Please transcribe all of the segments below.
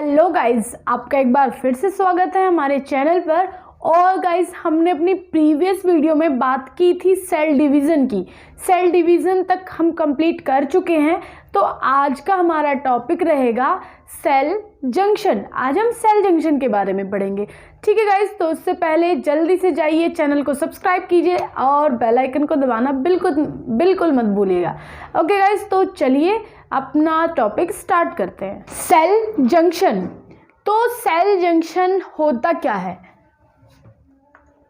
Hello guys, आपका एक बार फिर से स्वागत है हमारे चैनल पर। और गाइस, हमने अपनी प्रीवियस वीडियो में बात की थी सेल डिवीज़न की। सेल डिवीज़न तक हम कंप्लीट कर चुके हैं। तो आज का हमारा टॉपिक रहेगा सेल जंक्शन। आज हम सेल जंक्शन के बारे में पढ़ेंगे। ठीक है गाइस, तो उससे पहले जल्दी से जाइए चैनल को सब्सक्राइब कीजिए और बेल आइकन को दबाना बिल्कुल मत भूलिएगा। ओके गाइस, तो चलिए अपना टॉपिक स्टार्ट करते हैं। Cell junction. तो सेल जंक्शन होता क्या है?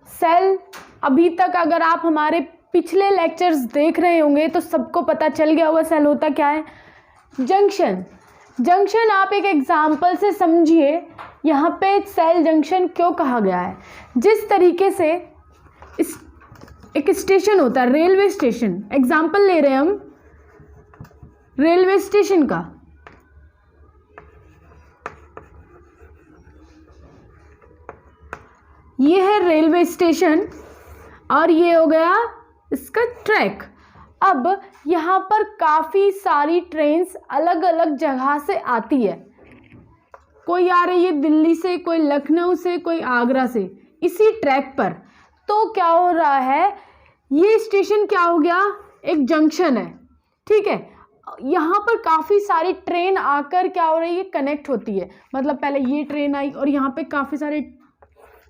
सेल, अभी तक अगर आप हमारे पिछले लेक्चर्स देख रहे होंगे तो सबको पता चल गया होगा सेल होता क्या है। जंक्शन, जंक्शन आप एक एग्जाम्पल से समझिए। यहाँ पे सेल जंक्शन क्यों कहा गया है? जिस तरीके से एक स्टेशन होता है, रेलवे स्टेशन, एग्जाम्पल ले रहे हैं हम रेलवे स्टेशन का। ये है रेलवे स्टेशन और ये हो गया इसका ट्रैक। अब यहाँ पर काफ़ी सारी ट्रेन्स अलग अलग जगह से आती है। कोई आ रही है दिल्ली से, कोई लखनऊ से, कोई आगरा से, इसी ट्रैक पर। तो क्या हो रहा है, ये स्टेशन क्या हो गया, एक जंक्शन है। ठीक है, यहाँ पर काफ़ी सारी ट्रेन आकर क्या हो रही है, कनेक्ट होती है। मतलब पहले ये ट्रेन आई और यहाँ पे काफ़ी सारे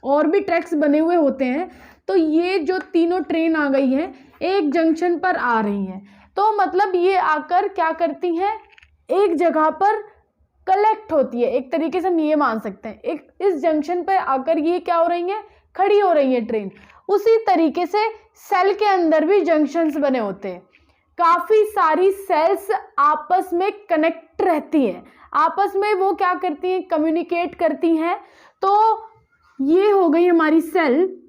और भी ट्रैक्स बने हुए होते हैं। तो ये जो तीनों ट्रेन आ गई हैं एक जंक्शन पर आ रही हैं। तो मतलब ये आकर क्या करती हैं, एक जगह पर कलेक्ट होती है। एक तरीके से हम ये मान सकते हैं, एक इस जंक्शन पर आकर ये क्या हो रही हैं, खड़ी हो रही है ट्रेन। उसी तरीके से सेल के अंदर भी जंक्शंस बने होते हैं। काफ़ी सारी सेल्स आपस में कनेक्ट रहती हैं, आपस में वो क्या करती हैं, कम्युनिकेट करती हैं। तो ये हो गई हमारी सेल।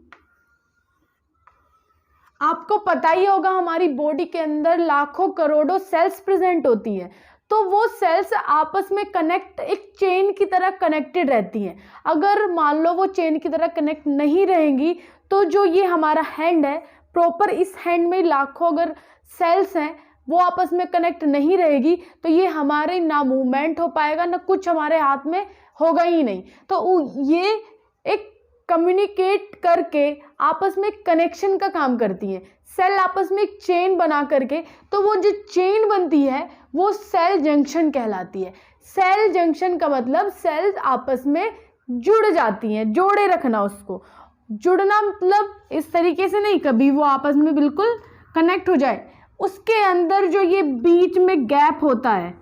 आपको पता ही होगा हमारी बॉडी के अंदर लाखों करोड़ों सेल्स प्रेजेंट होती है। तो वो सेल्स आपस में कनेक्ट, एक चेन की तरह कनेक्टेड रहती हैं। अगर मान लो वो चेन की तरह कनेक्ट नहीं रहेंगी तो जो ये हमारा हैंड है, प्रॉपर इस हैंड में लाखों अगर सेल्स हैं, वो आपस में कनेक्ट नहीं रहेगी तो ये हमारे ना मूवमेंट हो पाएगा, ना कुछ हमारे हाथ में होगा ही नहीं। तो ये एक कम्युनिकेट करके आपस में कनेक्शन का काम करती है। सेल आपस में एक चेन बना करके, तो वो जो चेन बनती है वो सेल जंक्शन कहलाती है। सेल जंक्शन का मतलब सेल्स आपस में जुड़ जाती हैं, जोड़े रखना। उसको जुड़ना मतलब इस तरीके से नहीं कभी वो आपस में बिल्कुल कनेक्ट हो जाए। उसके अंदर जो ये बीच में गैप होता है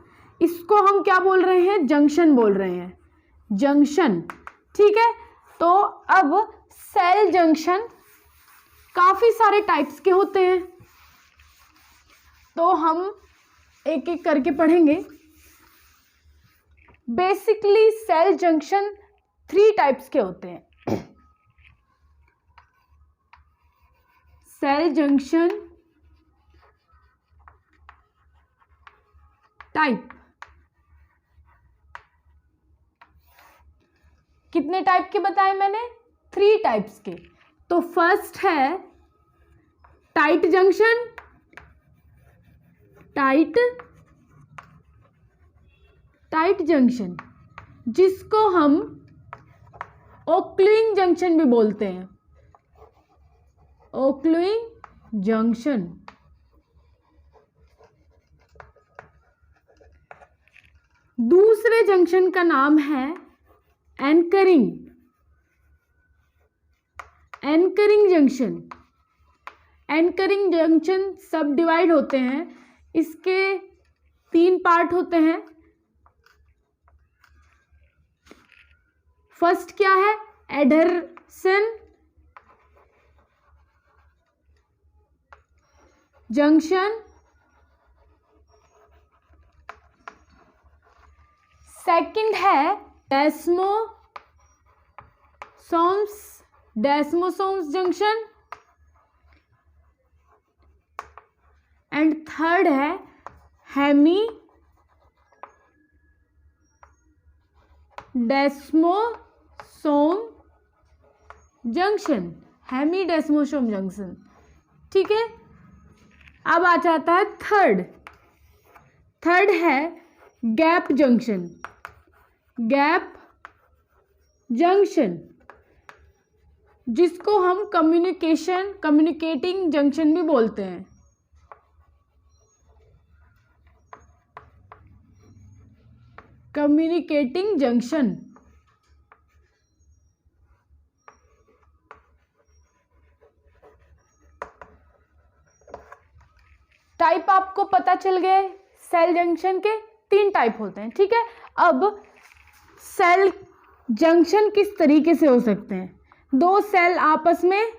इसको हम क्या बोल रहे हैं, जंक्शन बोल रहे हैं, जंक्शन। ठीक है, तो अब सेल जंक्शन काफ़ी सारे टाइप्स के होते हैं। तो हम एक एक करके पढ़ेंगे। बेसिकली सेल जंक्शन 3 टाइप्स के होते हैं। सेल जंक्शन टाइप, कितने टाइप के बताए मैंने, 3 टाइप्स के। तो फर्स्ट है टाइट जंक्शन, टाइट जंक्शन, जिसको हम ओक्लूइंग जंक्शन भी बोलते हैं, ओक्लूइंग जंक्शन। दूसरे जंक्शन का नाम है anchoring, anchoring junction. Anchoring junction सब डिवाइड होते हैं, इसके 3 पार्ट होते हैं। फर्स्ट क्या है, एडहेसन जंक्शन। सेकंड है डेस्मोसोम्स जंक्शन। एंड थर्ड है हेमी डेस्मोसोम जंक्शन, हेमी डेस्मोसोम जंक्शन। ठीक है, अब आ जाता है थर्ड है गैप जंक्शन। गैप जंक्शन, जिसको हम कम्युनिकेटिंग जंक्शन भी बोलते हैं। Communicating junction. टाइप आपको पता चल गए। सेल जंक्शन के 3 टाइप होते हैं, ठीक है। अब सेल जंक्शन किस तरीके से हो सकते हैं? 2 सेल आपस में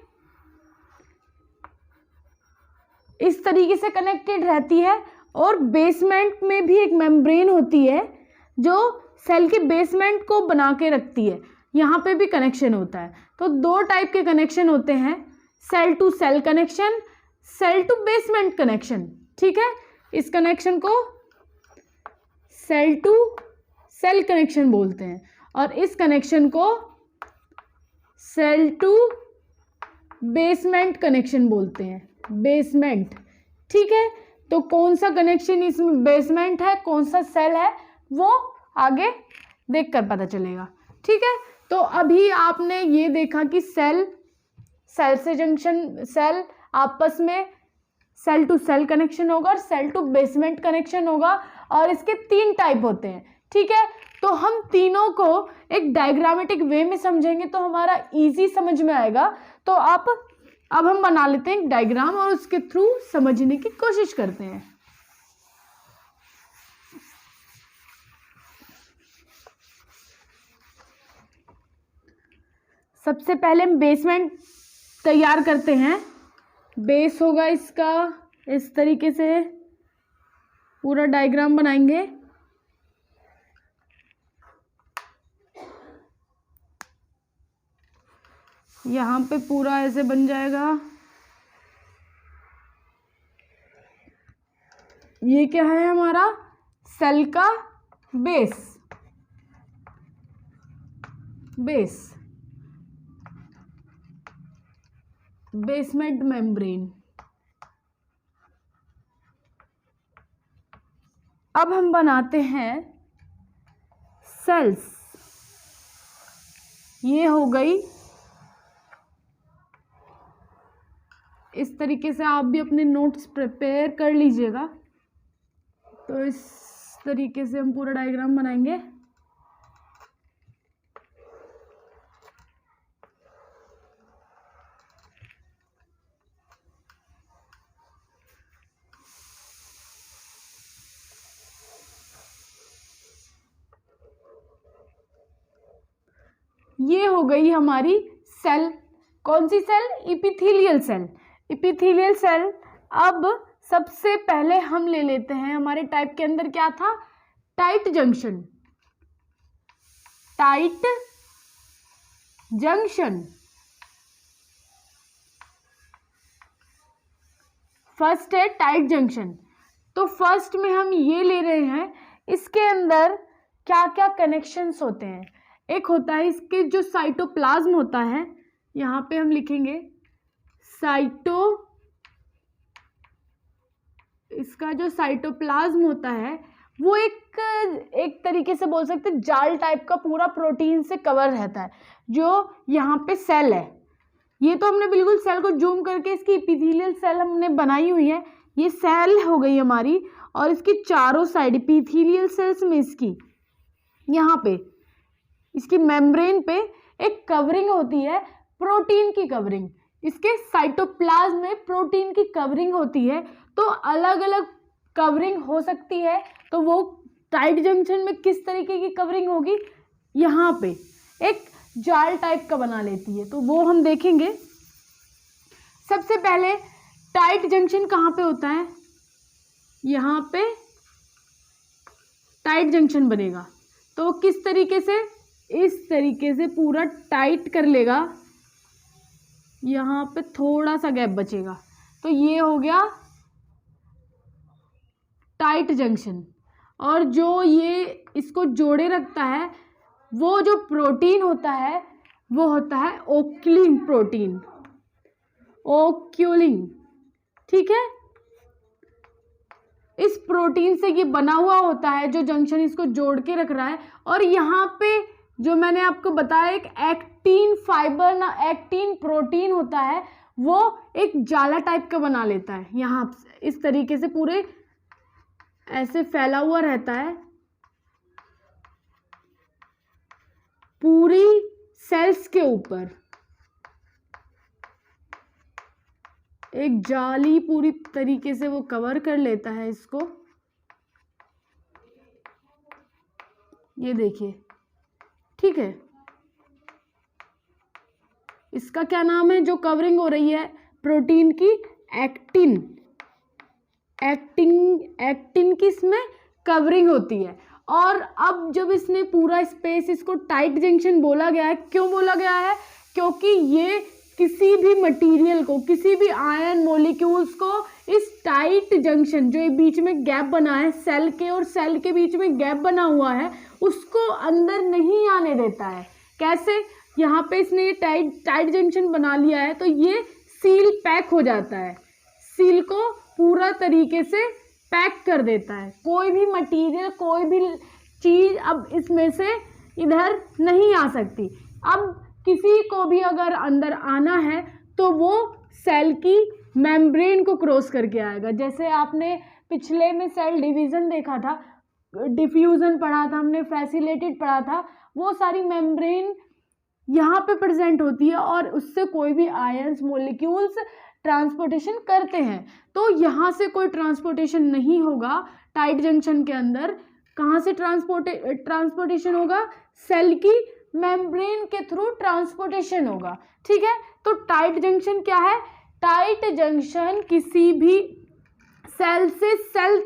इस तरीके से कनेक्टेड रहती है, और बेसमेंट में भी एक मेम्ब्रेन होती है जो सेल के बेसमेंट को बना के रखती है, यहाँ पे भी कनेक्शन होता है। तो 2 टाइप के कनेक्शन होते हैं, cell to cell connection, cell to basement connection, ठीक है। इस कनेक्शन को सेल टू सेल कनेक्शन बोलते हैं, और इस कनेक्शन को सेल टू बेसमेंट कनेक्शन बोलते हैं। बेसमेंट, ठीक है। तो कौन सा कनेक्शन इसमें बेसमेंट है, कौन सा सेल है, वो आगे देखकर पता चलेगा, ठीक है। तो अभी आपने ये देखा कि सेल से जंक्शन, सेल आपस में सेल टू सेल कनेक्शन होगा और सेल टू बेसमेंट कनेक्शन होगा, और इसके 3 टाइप होते हैं, ठीक है। तो हम तीनों को एक डायग्रामेटिक वे में समझेंगे तो हमारा इजी समझ में आएगा। तो अब हम बना लेते हैं एक डायग्राम और उसके थ्रू समझने की कोशिश करते हैं। सबसे पहले हम बेसमेंट तैयार करते हैं। बेस होगा इसका, इस तरीके से पूरा डायग्राम बनाएंगे। यहाँ पे पूरा ऐसे बन जाएगा। ये क्या है हमारा? सेल का बेस, बेसमेंट मेम्ब्रेन। अब हम बनाते हैं सेल्स। ये हो गई। इस तरीके से आप भी अपने नोट्स प्रिपेयर कर लीजिएगा। तो इस तरीके से हम पूरा डायग्राम बनाएंगे। ये हो गई हमारी सेल। कौन सी cell? Epithelial cell. Epithelial cell. अब सबसे पहले हम ले लेते हैं, हमारे टाइप के अंदर क्या था? Tight junction. Tight junction. First है टाइट जंक्शन। तो फर्स्ट में हम ये ले रहे हैं, इसके अंदर क्या क्या कनेक्शंस होते हैं। एक होता है इसके जो साइटोप्लाज्म होता है, यहाँ पे हम लिखेंगे इसका जो साइटोप्लाज्म होता है वो एक तरीके से बोल सकते हैं जाल टाइप का, पूरा प्रोटीन से कवर रहता है। जो यहाँ पे सेल है, ये तो हमने बिल्कुल सेल को जूम करके इसकी इपिथेलियल सेल हमने बनाई हुई है। ये सेल हो गई हमारी, और इसकी चारों साइड इपिथेलियल सेल्स में इसकी यहाँ पे इसकी मेम्ब्रेन पे एक कवरिंग होती है, प्रोटीन की कवरिंग। इसके साइटोप्लाज्म में प्रोटीन की कवरिंग होती है। तो अलग अलग कवरिंग हो सकती है। तो वो टाइट जंक्शन में किस तरीके की कवरिंग होगी? यहाँ पे एक जाल टाइप का बना लेती है। तो वो हम देखेंगे। सबसे पहले टाइट जंक्शन कहाँ पे होता है? यहाँ पे टाइट जंक्शन बनेगा। तो किस तरीके से? इस तरीके से पूरा टाइट कर लेगा। यहाँ पे थोड़ा सा गैप बचेगा। तो ये हो गया टाइट जंक्शन। और जो ये इसको जोड़े रखता है, वो जो प्रोटीन होता है वो होता है ओक्यूलिन प्रोटीन। ओक्यूलिन, ठीक है। इस प्रोटीन से ये बना हुआ होता है, जो जंक्शन इसको जोड़ के रख रहा है। और यहाँ पे जो मैंने आपको बताया एक एक्टिन फाइबर ना एक्टिन प्रोटीन होता है, वो एक जाला टाइप का बना लेता है। यहाँ इस तरीके से पूरे ऐसे फैला हुआ रहता है, पूरी सेल्स के ऊपर एक जाली पूरी तरीके से वो कवर कर लेता है इसको। ये देखिए, ठीक है। इसका क्या नाम है जो कवरिंग हो रही है प्रोटीन की? एक्टिन। एक्टिन की इसमें कवरिंग होती है। और अब जब इसने पूरा स्पेस, इसको टाइट जंक्शन बोला गया है। क्यों बोला गया है? क्योंकि ये किसी भी मटेरियल को, किसी भी आयन मॉलिक्यूल्स को इस टाइट जंक्शन, जो बीच में गैप बना है सेल के और सेल के बीच में गैप बना हुआ है, उसको अंदर नहीं आने देता है। कैसे? यहाँ पे इसने ये टाइट जंक्शन बना लिया है, तो ये सील पैक हो जाता है, सील को पूरा तरीके से पैक कर देता है। कोई भी मटेरियल, कोई भी चीज़ अब इसमें से इधर नहीं आ सकती। अब किसी को भी अगर अंदर आना है तो वो सेल की मेम्ब्रेन को क्रॉस करके आएगा। जैसे आपने पिछले में सेल डिवीज़न देखा था, डिफ्यूज़न पढ़ा था हमने, फैसिलेटेड पढ़ा था, वो सारी मेम्ब्रेन यहाँ पे प्रेजेंट होती है और उससे कोई भी आयंस मॉलिक्यूल्स ट्रांसपोर्टेशन करते हैं। तो यहाँ से कोई ट्रांसपोर्टेशन नहीं होगा टाइट जंक्शन के अंदर। कहाँ से ट्रांसपोर्टेशन होगा? सेल की मेम्ब्रेन के थ्रू ट्रांसपोर्टेशन होगा। ठीक है, तो टाइट जंक्शन क्या है? टाइट जंक्शन किसी भी सेल से सेल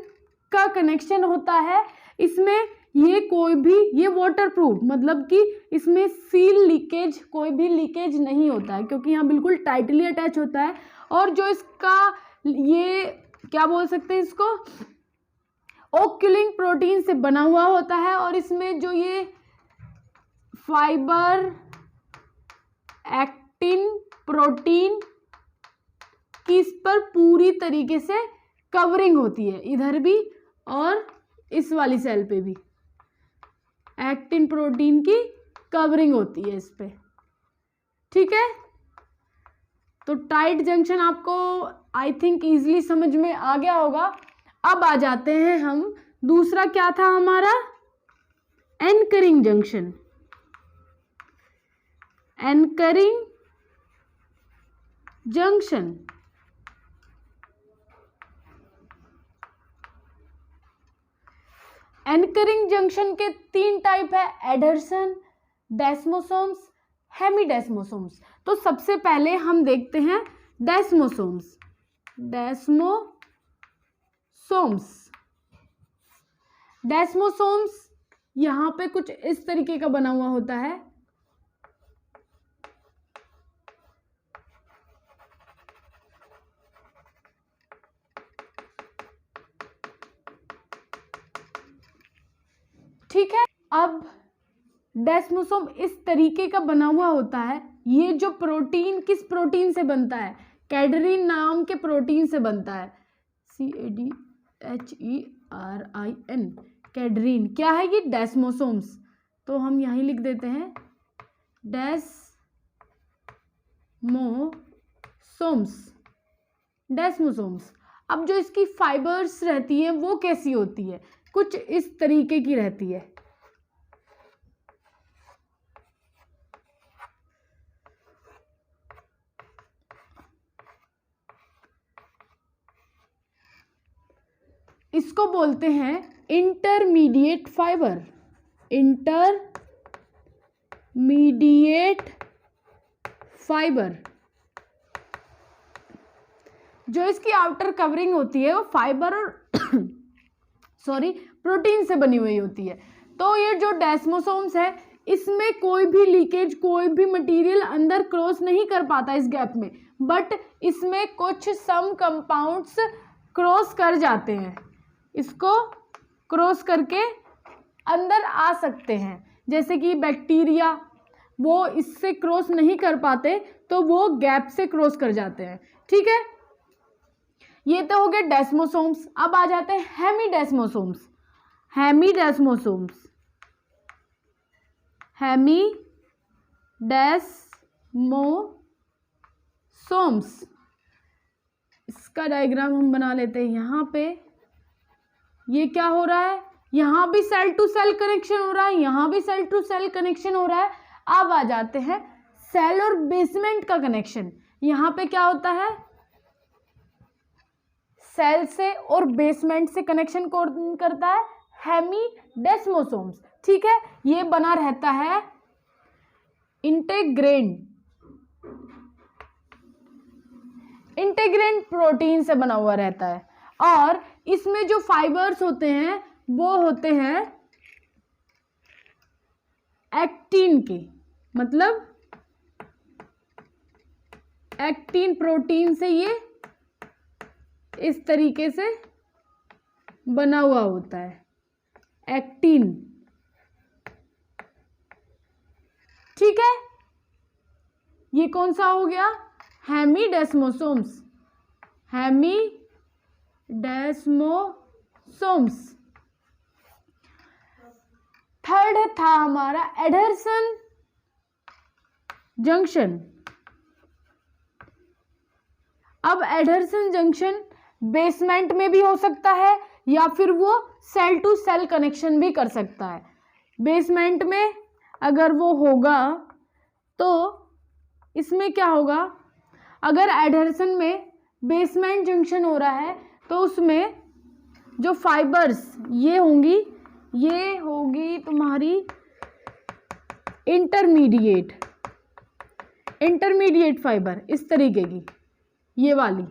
का कनेक्शन होता है। इसमें ये कोई भी, ये वाटर प्रूफ, मतलब कि इसमें सील लीकेज, कोई भी लीकेज नहीं होता है, क्योंकि यहाँ बिल्कुल टाइटली अटैच होता है। और जो इसका, ये क्या बोल सकते हैं इसको, ओक्यूलिंग प्रोटीन से बना हुआ होता है। और इसमें जो ये फाइबर एक्टिन प्रोटीन की इस पर पूरी तरीके से कवरिंग होती है, इधर भी और इस वाली सेल पे भी एक्टिन प्रोटीन की कवरिंग होती है इस पे। ठीक है, तो टाइट जंक्शन आपको आई थिंक इजीली समझ में आ गया होगा। अब आ जाते हैं हम, दूसरा क्या था हमारा? Anchoring junction. Anchoring junction anchoring junction के 3 टाइप है, एडहेशन, डेस्मोसोम्स, हेमीडेस्मोसोम्स। तो सबसे पहले हम देखते हैं डेस्मोसोम्स। डेस्मोसोम्स यहाँ पे कुछ इस तरीके का बना हुआ होता है। ठीक है, अब डेस्मोसोम इस तरीके का बना हुआ होता है। ये जो प्रोटीन किस प्रोटीन से बनता है? कैडरीन नाम के प्रोटीन से बनता है। CADHERIN, कैडरीन। क्या है ये? डेस्मोसोम्स। तो हम यहीं लिख देते हैं डेस्मोसोम्स। अब जो इसकी फाइबर्स रहती है वो कैसी होती है? कुछ इस तरीके की रहती है। इसको बोलते हैं इंटरमीडिएट फाइबर। Intermediate fibre. जो इसकी आउटर कवरिंग होती है वो फाइबर और प्रोटीन से बनी हुई होती है। तो ये जो डेस्मोसोम्स है, इसमें कोई भी लीकेज, कोई भी मटेरियल अंदर क्रॉस नहीं कर पाता इस गैप में, बट इसमें कुछ सम कंपाउंड्स क्रॉस कर जाते हैं। इसको क्रॉस करके अंदर आ सकते हैं, जैसे कि बैक्टीरिया, वो इससे क्रॉस नहीं कर पाते तो वो गैप से क्रॉस कर जाते हैं। ठीक है, ये तो हो गए डेस्मोसोम्स। अब आ जाते हैं हेमीडेस्मोसोम्स। हेमीडेस्मोसोम्स, हेमीडेस्मोसोम्स, इसका डायग्राम हम बना लेते हैं यहाँ पे। ये क्या हो रहा है, यहाँ भी सेल टू सेल कनेक्शन हो रहा है, यहाँ भी सेल टू सेल कनेक्शन हो रहा है। अब आ जाते हैं सेल और बेसमेंट का कनेक्शन। यहाँ पे क्या होता है, सेल से और बेसमेंट से कनेक्शन कौन करता है, हेमीडेस्मोसोम्स। ठीक है, ये बना रहता है इंटेग्रेंट प्रोटीन से बना हुआ रहता है। और इसमें जो फाइबर्स होते हैं वो होते हैं एक्टिन के, मतलब एक्टिन प्रोटीन से ये इस तरीके से बना हुआ होता है, एक्टिन। ठीक है, ये कौन सा हो गया, हेमीडेस्मोसोम्स, हेमीडेस्मोसोम्स। थर्ड था हमारा एडहेसन जंक्शन। अब एडहेसन जंक्शन बेसमेंट में भी हो सकता है या फिर वो सेल टू सेल कनेक्शन भी कर सकता है। बेसमेंट में अगर वो होगा तो इसमें क्या होगा, अगर एडहेसन में बेसमेंट जंक्शन हो रहा है तो उसमें जो फाइबर्स ये होगी तुम्हारी इंटरमीडिएट फाइबर, इस तरीके की, ये वाली,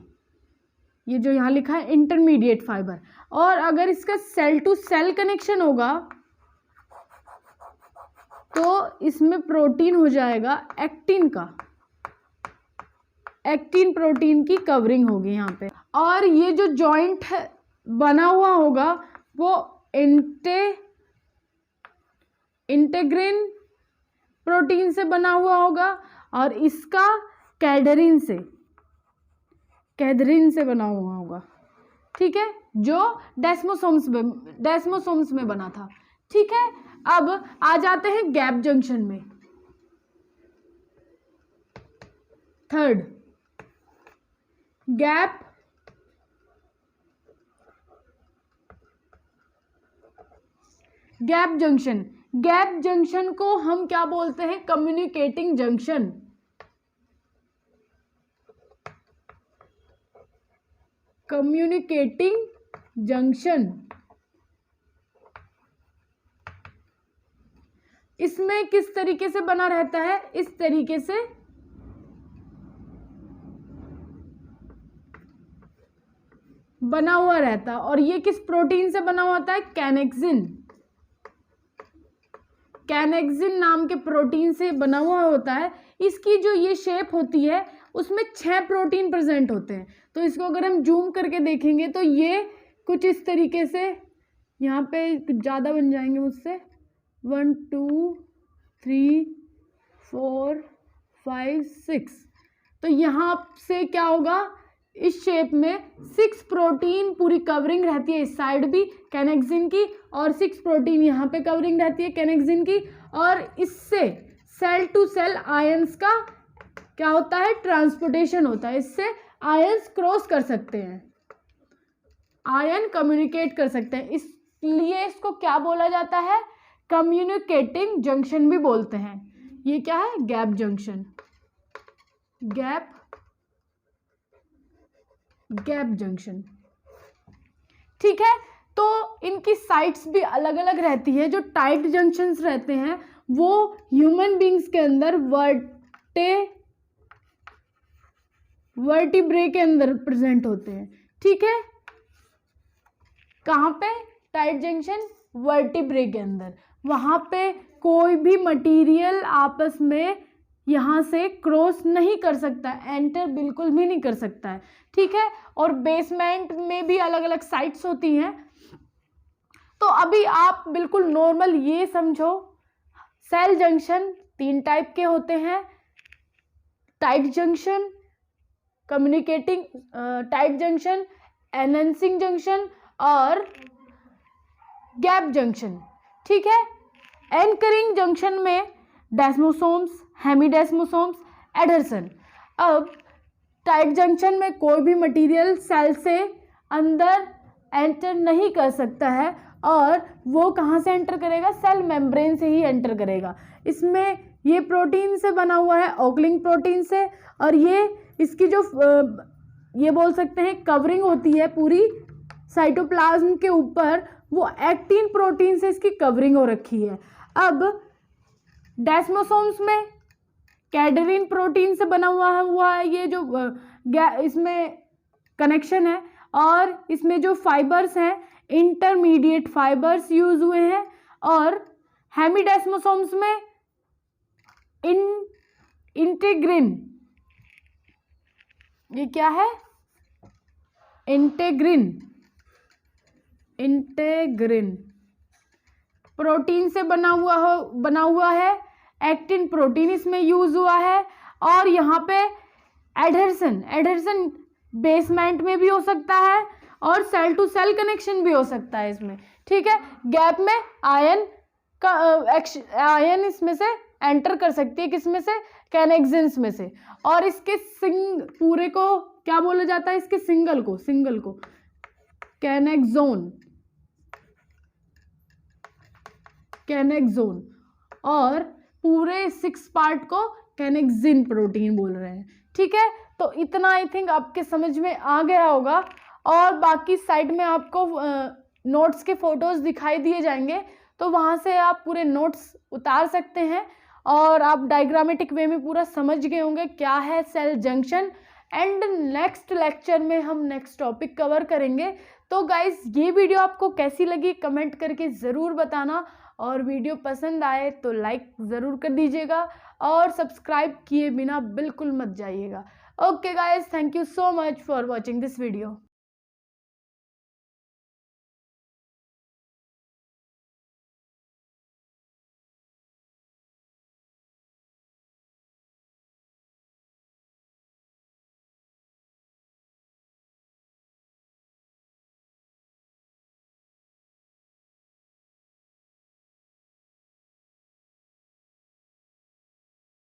ये जो यहाँ लिखा है इंटरमीडिएट फाइबर। और अगर इसका सेल टू सेल कनेक्शन होगा तो इसमें प्रोटीन हो जाएगा एक्टिन का, एक्टिन प्रोटीन की कवरिंग होगी यहाँ पे। और ये जो जॉइंट बना हुआ होगा वो इंटेग्रिन प्रोटीन से बना हुआ होगा और इसका कैडरिन से बना हुआ होगा। ठीक है, जो डेस्मोसोम्स में बना था। ठीक है, अब आ जाते हैं गैप जंक्शन में। Third, gap junction. Gap junction को हम क्या बोलते हैं, कम्युनिकेटिंग जंक्शन। कम्युनिकेटिंग जंक्शन, इसमें किस तरीके से बना रहता है, इस तरीके से बना हुआ रहता है। और ये किस प्रोटीन से बना हुआ होता है, कैनेक्सिन नाम के प्रोटीन से बना हुआ होता है। इसकी जो ये शेप होती है उसमें 6 प्रोटीन प्रेजेंट होते हैं। तो इसको अगर हम जूम करके देखेंगे तो ये कुछ इस तरीके से, यहाँ पे ज़्यादा बन जाएंगे मुझसे, 1 2 3 4 5 6। तो यहाँ से क्या होगा, इस शेप में 6 प्रोटीन पूरी कवरिंग रहती है, इस साइड भी कैनेक्सिन की, और 6 प्रोटीन यहाँ पे कवरिंग रहती है कैनेक्सिन की। और इससे सेल टू सेल आयंस का क्या होता है, ट्रांसपोर्टेशन होता है। इससे आयंस क्रॉस कर सकते हैं, आयन कम्युनिकेट कर सकते हैं, इसलिए इसको क्या बोला जाता है, कम्युनिकेटिंग जंक्शन भी बोलते हैं। ये क्या है, गैप जंक्शन, गैप जंक्शन। ठीक है, तो इनकी साइट्स भी अलग अलग रहती है। जो टाइट जंक्शंस रहते हैं वो ह्यूमन बींग्स के अंदर वर्टिब्रे के अंदर प्रेजेंट होते हैं। ठीक है, कहाँ पे, टाइट जंक्शन वर्टिब्रे के अंदर, वहाँ पे कोई भी मटेरियल आपस में यहाँ से क्रॉस नहीं कर सकता है, एंटर बिल्कुल भी नहीं कर सकता है। ठीक है, और बेसमेंट में भी अलग अलग साइट्स होती हैं। तो अभी आप बिल्कुल नॉर्मल ये समझो, सेल जंक्शन 3 टाइप के होते हैं, tight junction, communicating tight junction, enhancing junction और गैप जंक्शन। ठीक है, एंकरिंग जंक्शन में डेस्मोसोम्स, हेमीडेस्मोसोम्स, एडहेसन। अब टाइट जंक्शन में कोई भी मटेरियल सेल से अंदर एंटर नहीं कर सकता है, और वो कहाँ से एंटर करेगा, सेल मेम्ब्रेन से ही एंटर करेगा। इसमें ये प्रोटीन से बना हुआ है, ओकलिंग प्रोटीन से, और ये इसकी जो ये बोल सकते हैं कवरिंग होती है पूरी साइटोप्लाज्म के ऊपर, वो एक्टिन प्रोटीन से इसकी कवरिंग हो रखी है। अब डेस्मोसोम्स में कैडरिन प्रोटीन से बना हुआ है ये जो इसमें कनेक्शन है, और इसमें जो फाइबर्स हैं इंटरमीडिएट फाइबर्स यूज हुए हैं। और हेमीडेस्मोसोम्स में इंटेग्रिन, ये क्या है, इंटेग्रिन प्रोटीन से बना हुआ है, एक्टिन प्रोटीन इसमें यूज हुआ है। और यहाँ पे एडहेसन बेसमेंट में भी हो सकता है और सेल टू सेल कनेक्शन भी हो सकता है इसमें। ठीक है, गैप में आयन इसमें से एंटर कर सकती है, किसमें से, कैनेक्सिन्स में से। और इसके पूरे को क्या बोला जाता है, इसके सिंगल को कैनेक्सोन, और पूरे 6 पार्ट को कैनेक्सिन प्रोटीन बोल रहे हैं। ठीक है, तो इतना आई थिंक आपके समझ में आ गया होगा। और बाकी साइड में आपको नोट्स के फोटोज दिखाई दिए जाएंगे, तो वहाँ से आप पूरे नोट्स उतार सकते हैं, और आप डायग्रामेटिक वे में पूरा समझ गए होंगे क्या है cell junction. And next lecture में हम नेक्स्ट टॉपिक कवर करेंगे। तो गाइस, ये वीडियो आपको कैसी लगी कमेंट करके ज़रूर बताना, और वीडियो पसंद आए तो लाइक ज़रूर कर दीजिएगा, और सब्सक्राइब किए बिना बिल्कुल मत जाइएगा। Okay guys, thank you so much for watching this video.